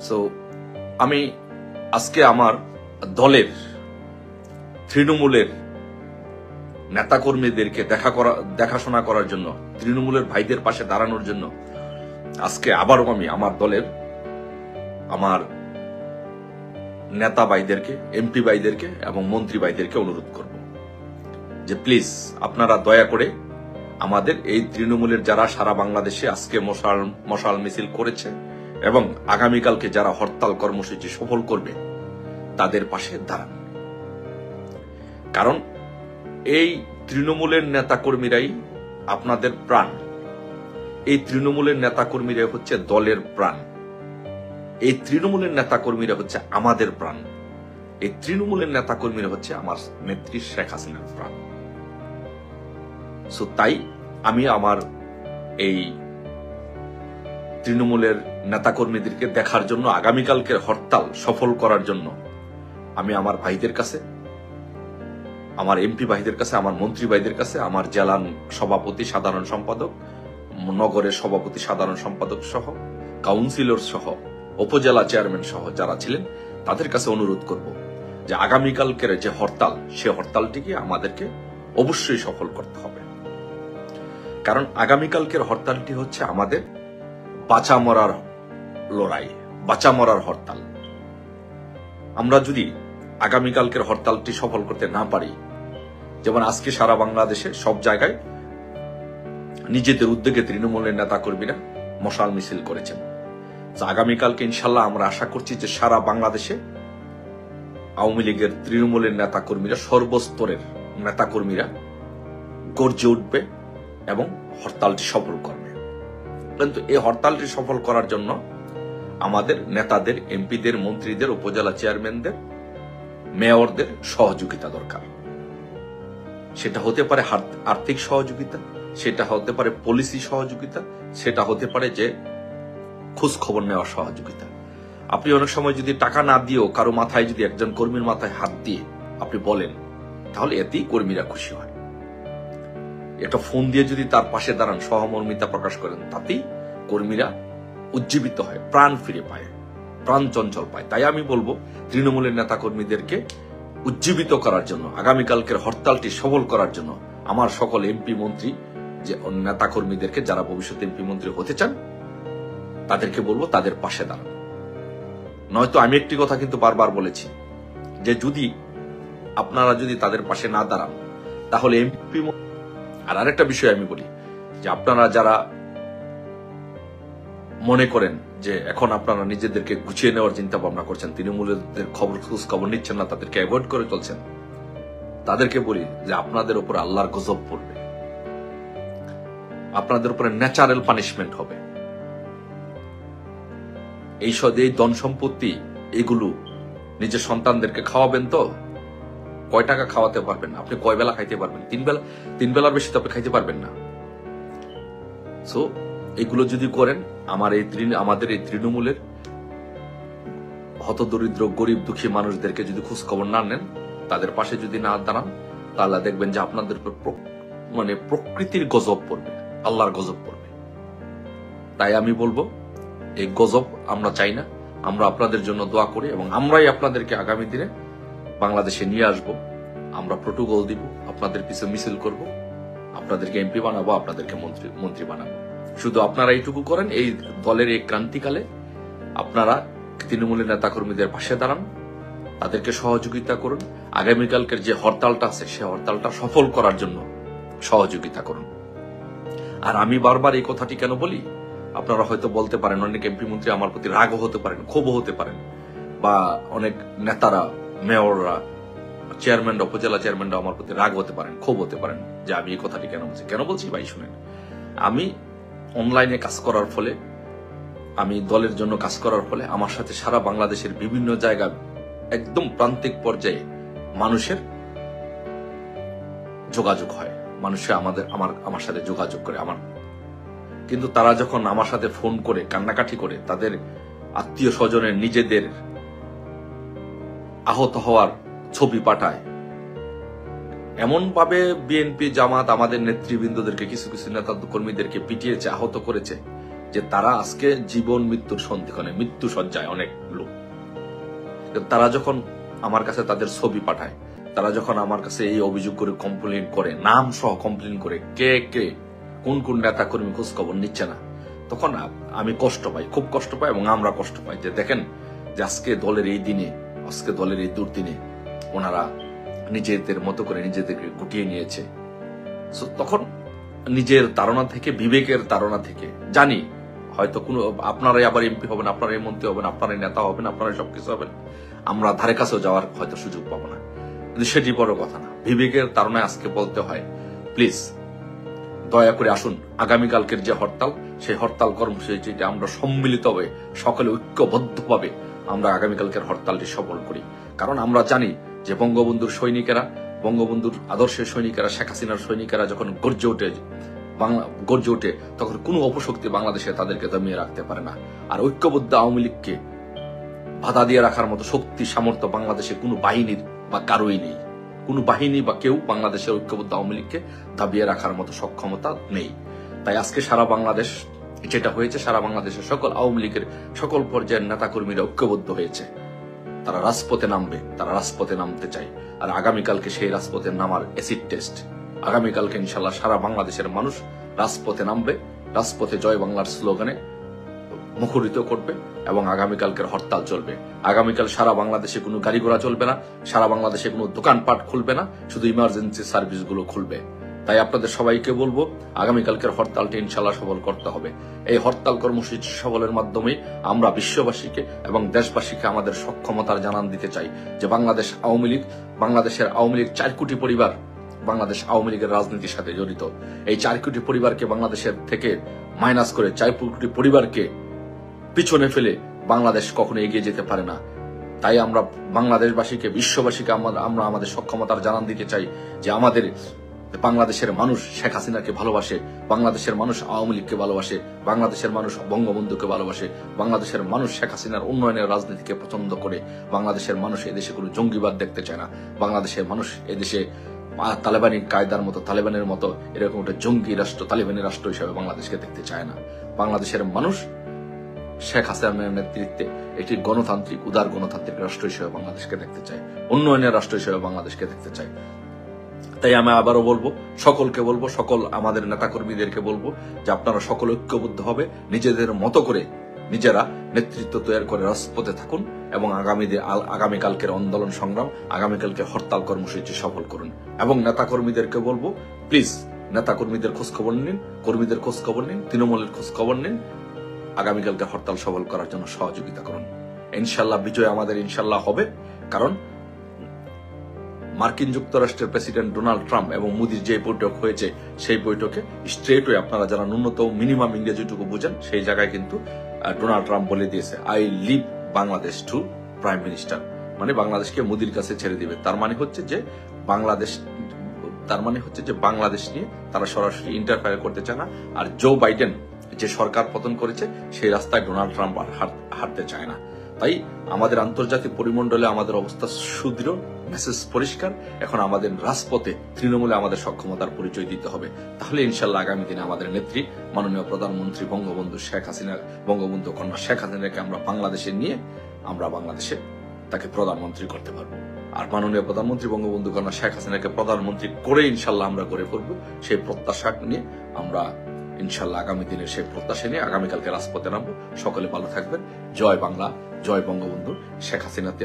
So আমি আজকে আমার দলের তৃণমূলের নেতাকর্মীদেরকে দেখাশোনা করার জন্য, তৃণমূলের ভাইদের পাশে দাঁড়ানোর জন্য আজকে আবারও আমি আমার দলের আমার নেতা ভাইদেরকে, এমপি ভাইদেরকে এবং মন্ত্রী ভাইদেরকে অনুরোধ করব যে প্লিজ আপনারা দয়া করে আমাদের এই তৃণমূলের যারা সারা বাংলাদেশে আজকে মশাল মিছিল করেছে এবং আগামীকালকে যারা হরতাল কর্মসূচি সফল করবে তাদের পাশে দাঁড়ান। কারণ এই তৃণমূলের নেতাকর্মীরাই আপনাদের প্রাণ। এই তৃণমূলের নেতাকর্মীরা হচ্ছে দলের প্রাণ। এই তৃণমূলের নেতাকর্মীরা হচ্ছে আমাদের প্রাণ। এই তৃণমূলের নেতাকর্মীরা হচ্ছে আমার নেত্রী শেখ হাসিনার প্রাণ। সো তাই আমি আমার এই তৃণমূলের নেতাকর্মীদেরকে দেখার জন্য, আগামীকালকের হরতাল সফল করার জন্য আমি আমার ভাইদের কাছে, আমার এমপি ভাইদের কাছে, আমার মন্ত্রী ভাইদের কাছে, আমার জেলা সভাপতি, সাধারণ সম্পাদক, নগরের সভাপতি, সাধারণ সম্পাদক সহ, কাউন্সিলর সহ, উপজেলা চেয়ারম্যান সহ যারা ছিলেন তাদের কাছে অনুরোধ করব যে আগামীকালকের যে হরতাল, সে হরতালটিকে আমাদেরকে অবশ্যই সফল করতে হবে। কারণ আগামীকালকের হরতালটি হচ্ছে আমাদের বাঁচা মরার লড়াই, বাঁচা মরার হরতাল। আমরা যদি আগামীকালকের হরতালটি সফল করতে না পারি, যেমন আজকে সারা বাংলাদেশে সব জায়গায় নিজেদের উদ্যোগে তৃণমূলের নেতাকর্মীরা মশাল মিছিল করেছেন, আগামীকালকে ইনশাল্লাহ আমরা আশা করছি যে সারা বাংলাদেশে আওয়ামী লীগের, তৃণমূলের নেতাকর্মীরা, সর্বস্তরের নেতাকর্মীরা গর্জে উঠবে এবং হরতালটি সফল করবে। কিন্তু এই হরতালটি সফল করার জন্য আমাদের নেতাদের, এমপিদের, মন্ত্রীদের, উপজেলা চেয়ারম্যানদের, মেয়রদের সহযোগিতা দরকার। সেটা হতে পারে আর্থিক সহযোগিতা, সেটা হতে পারে পলিসি সহযোগিতা, সেটা হতে পারে যে খোঁজ খবর নেওয়ার সহযোগিতা। আপনি অনেক সময় যদি টাকা না দিয়েও কারো মাথায়, যদি একজন কর্মীর মাথায় হাত দিয়ে আপনি বলেন, তাহলে এতেই কর্মীরা খুশি হয়। একটা ফোন দিয়ে যদি তার পাশে দাঁড়ান, সহমর্মিতা প্রকাশ করেন, তাতেই কর্মীরা উজ্জীবিত হয়, প্রাণ ফিরে পায়, প্রাণ চঞ্চল পায়। তাই আমি বলবো তৃণমূলের নেতাকর্মীদেরকে উজ্জীবিত করার জন্য, আগামীকালকের হরতালটি সফল করার জন্য আমার সকল এমপি, মন্ত্রী, যে নেতাকর্মীদেরকে, যারা ভবিষ্যতে এমপি, মন্ত্রী হতে চান, তাদেরকে বলবো তাদের পাশে দাঁড়ান। নয়তো আমি একটি কথা কিন্তু বারবার বলেছি যে যদি আপনারা যদি তাদের পাশে না দাঁড়ান, তাহলে এমপি। আর আরেকটা বিষয় আমি বলি যে আপনারা যারা মনে করেন যে এখন আপনারা নিজেদেরকে গুছিয়ে নেওয়ার চিন্তা ভাবনা করছেন, তৃণমূলের খোঁজ খবর নিচ্ছেন না, তাদেরকে অ্যাভয়েড করে চলছেন, তাদেরকে বলি যে আপনাদের উপর আল্লাহর গজব পড়বে, আপনাদের উপরে ন্যাচারাল পানিশমেন্ট হবে। এই ধন সম্পত্তি এগুলো নিজের সন্তানদেরকে খাওয়াবেন তো? কয় টাকা খাওয়াতে পারবেন? আপনি কয় বেলা খাইতে পারবেন? তিন বেলার বেশি তো আপনি খাইতে পারবেন না। সো এগুলো যদি করেন, আমাদের এই তৃণমূলের হতদরিদ্র, গরিব, দুঃখী মানুষদেরকে যদি খোঁজ খবর না নেন, তাদের পাশে যদি না দাঁড়ান, তাহলে দেখবেন যে আপনাদের প্রকৃতির গজব পড়বে, আল্লাহর গজব পড়বে। তাই আমি বলবো এই গজব আমরা চাই না। আমরা আপনাদের জন্য দোয়া করি এবং আমরাই আপনাদেরকে আগামী দিনে বাংলাদেশে নিয়ে আসব। আমরা প্রোটোকল দিব, আপনাদের পিছনে মিছিল করব, আপনাদেরকে এমপি বানাবো, আপনাদেরকে মন্ত্রী বানাবো। শুধু আপনারা এইটুকু করেন, এই দলের এই ক্রান্তিকালে আপনারা তৃণমূলের নেতাকর্মীদের পাশে দাঁড়ান, তাদেরকে সহযোগিতা করুন। আগামীকালকের যে হরতালটা আছে, সে হরতালটা সফল করার জন্য সহযোগিতা করুন। আর আমি বারবার এই কথাটি কেন বলি, আপনারা হয়তো বলতে পারেন, অনেক এমপি, মন্ত্রী আমার প্রতি রাগও হতে পারেন, ক্ষোভও হতে পারেন, বা অনেক নেতারা, মেয়ররা, চেয়ারম্যান, উপজেলা চেয়ারম্যানরা আমার প্রতি রাগ হতে পারেন, ক্ষোভ হতে পারেন যে আমি এই কথাটি কেন বলছি ভাই শুনেন। আমি অনলাইনে কাজ করার ফলে, আমি দলের জন্য কাজ করার ফলে আমার সাথে সারা বাংলাদেশের বিভিন্ন জায়গায় একদম প্রান্তিক পর্যায়ে মানুষের যোগাযোগ হয়, মানুষে আমার সাথে যোগাযোগ করে। কিন্তু তারা যখন আমার সাথে ফোন করে কান্নাকাটি করে, তাদের আত্মীয় স্বজনের, নিজেদের আহত হওয়ার ছবি পাঠায়, এমন ভাবে বিএনপি, জামাত আমাদের নেতৃবৃন্দদেরকে, কিছু নেতা কর্মীদেরকে পিটিয়েছে, আহত করেছে, যে তারা আজকে জীবন মৃত্যুর সন্ধিক্ষণে, মৃত্যু সজ্জায় অনেক লোক। তারা যখন আমার কাছে তাদের ছবি পাঠায়, তারা যখন আমার কাছে এই অভিযোগ করে কমপ্লেন করে, নাম সহ কমপ্লেন করে, কে কে কোন কোন নেতা কর্মী খোঁজ খবর নিচ্ছে না, তখন আমি কষ্ট পাই, খুব কষ্ট পাই, এবং আমরা কষ্ট পাই যে দেখেন যে আজকে দলের এই দিনে, আজকে দলের এই দুর্দিনে ওনারা নিজেদের মতো করে নিজেদেরকে গুটিয়ে নিয়েছে। তখন নিজের ধারণা থেকে, বিবেকের ধারণা থেকে জানি হয়তো কোনো আপনারাই আবার এমপি হবেন, আপনারাই মন্ত্রী হবেন, আপনারাই নেতা হবেন, আপনারাই সবকিছু হবেন, আমরা ধারে কাছেও যাওয়ার হয়তো সুযোগ পাবো না, কিন্তু সেটি বড় কথা না। বিবেকের ধারণায় আজকে বলতে হয়, প্লিজ দয়া করে আসুন, আগামীকালকের যে হরতাল, সেই হরতাল কর্মসূচিটা আমরা সম্মিলিতভাবে সকলে ঐক্যবদ্ধভাবে আমরা আগামীকালকের হরতালটি সফল করি। কারণ আমরা জানি যে বঙ্গবন্ধুর সৈনিকেরা, বঙ্গবন্ধুর আদর্শের সৈনিকেরা, শেখ হাসিনার সৈনিকেরা যখন গর্জে ওঠে তখন কোনো অপশক্তি বাংলাদেশে তাদেরকে দমিয়ে রাখতে পারে না। আর ঐক্যবদ্ধ আওয়ামী লীগকে বাধা দিয়ে রাখার মতো শক্তি, সামর্থ্য বাংলাদেশে কোনো বাহিনীর বা কারোই নেই। কোনো বাহিনী বা কেউ বাংলাদেশের ঐক্যবদ্ধ আওয়ামী লীগকে দাবিয়ে রাখার মতো সক্ষমতা নেই। তাই আজকে সারা বাংলাদেশ যেটা হয়েছে, সারা বাংলাদেশের সকল আওয়ামী লীগের সকল পর্যায়ের নেতাকর্মীরা ঐক্যবদ্ধ হয়েছে, তারা রাজপথে নামবে, তারা রাজপথে নামতে চায়। আর আগামীকালকে সেই রাজপথে নামার অ্যাসিড টেস্ট। আগামীকালকে ইনশাল্লাহ সারা বাংলাদেশের মানুষ রাজপথে নামবে, রাজপথে জয় বাংলার স্লোগানে মুখরিত করবে, এবং আগামীকালকের হরতাল চলবে। আগামীকাল সারা বাংলাদেশে কোনো গাড়ি ঘোড়া চলবে না, সারা বাংলাদেশে কোনো দোকানপাট খুলবে না, শুধু ইমার্জেন্সি সার্ভিসগুলো খুলবে। তাই আপনাদের সবাইকে বলবো, আগামীকালকের হরতালটি ইনশাল্লাহ সফল করতে হবে। এই হরতাল কর্মসূচি সফলের মাধ্যমে আমরা বিশ্ববাসীকে এবং দেশবাসীকে আমাদের সক্ষমতার জানান দিতে চাই যে বাংলাদেশের আওয়ামী লীগ 4 কোটি পরিবার বাংলাদেশ আওয়ামী লীগের রাজনীতির সাথে জড়িত। এই 4 কোটি পরিবারকে বাংলাদেশের থেকে মাইনাস করে 4 কোটি পরিবারকে পিছনে ফেলে বাংলাদেশ কখনো এগিয়ে যেতে পারে না। তাই আমরা বাংলাদেশবাসীকে, বিশ্ববাসীকে আমরা আমাদের সক্ষমতার জানান দিতে চাই যে আমাদের বাংলাদেশের মানুষ শেখ হাসিনাকে ভালোবাসে, বাংলাদেশের মানুষ আওয়ামী লীগকে ভালোবাসে, বাংলাদেশের মানুষ বঙ্গবন্ধুকে ভালোবাসে, বাংলাদেশের মানুষ শেখ হাসিনার উন্নয়নের রাজনীতিকে পছন্দ করে, বাংলাদেশের মানুষ এদেশে কোনো জঙ্গিবাদ দেখতে চায় না, বাংলাদেশের মানুষ এদেশে তালেবানি কায়দার মতো, তালেবানের মতো এরকম একটা জঙ্গি রাষ্ট্র, তালেবানি রাষ্ট্র হিসেবে বাংলাদেশকে দেখতে চায় না। বাংলাদেশের মানুষ শেখ হাসিনার নেতৃত্বে একটি গণতান্ত্রিক, উদার গণতান্ত্রিক রাষ্ট্র হিসেবে বাংলাদেশকে দেখতে চায়, উন্নয়নের রাষ্ট্র হিসেবে বাংলাদেশকে দেখতে চায়। তাই আমি আবারও বলবো, সকলকে বলবো, সকল আমাদের নেতাকর্মীদেরকে বলবো যে আপনারা সকল ঐক্যবদ্ধ হবে, নিজেদের মতো করে নিজেরা নেতৃত্ব তৈরি করে রাজপথে থাকুন, এবং আগামীকালকের আন্দোলন সংগ্রাম, আগামীকালকে হরতাল কর্মসূচি সফল করুন। এবং নেতাকর্মীদেরকে বলবো, প্লিজ নেতাকর্মীদের খোঁজ খবর নিন, কর্মীদের খোঁজ খবর নিন, তৃণমূলের খোঁজ খবর নিন, আগামীকালকে হরতাল সফল করার জন্য সহযোগিতা করুন। ইনশাল্লাহ বিজয় আমাদের ইনশাল্লাহ হবে। কারণ মার্কিন যুক্তরাষ্ট্রের প্রেসিডেন্ট ডোনাল্ড ট্রাম্প এবং মোদির যে বৈঠক হয়েছে, সেই বৈঠকে স্ট্রেট ওয়ে, আপনারা যারা ন্যূনতম মিনিমাম ইংরেজিটুকু বুঝেন, সেই জায়গায় কিন্তু ডোনাল্ড ট্রাম্প বলে দিয়েছে, I leave Bangladesh to prime minister, মানে বাংলাদেশকে মোদির কাছে ছেড়ে দিবে। তার মানে হচ্ছে যে বাংলাদেশ নিয়ে তারা সরাসরি ইন্টারফেয়ার করতে চায় না। আর জো বাইডেন যে সরকার পতন করেছে, সেই রাস্তায় ডোনাল্ড ট্রাম্প হাঁটতে চায় না। তাই আমাদের আন্তর্জাতিক পরিমণ্ডলে আমাদের অবস্থা সুদৃঢ়, মেসেজ পরিষ্কার। এখন আমাদের রাজপথে তৃণমূলে আমাদের সক্ষমতার পরিচয় দিতে হবে। তাহলে ইনশাল্লাহ আগামী দিনে আমাদের নেত্রী মাননীয় প্রধানমন্ত্রী বঙ্গবন্ধু কন্যা শেখ হাসিনাকে আমরা বাংলাদেশে নিয়ে আমরা বাংলাদেশে তাকে প্রধানমন্ত্রী করতে পারবো। আর মাননীয় প্রধানমন্ত্রী বঙ্গবন্ধু কন্যা শেখ হাসিনাকে প্রধানমন্ত্রী করে ইনশাল্লাহ আমরা গড়ে পড়বো। সেই প্রত্যাশা নিয়ে আমরা ইনশাল্লাহ আগামী দিনের সেই প্রত্যাশা নিয়ে আগামীকালকে রাজপথে নামবো। সকলে ভালো থাকবেন। জয় বাংলা, জয় বঙ্গবন্ধু শেখ হাসিনাতে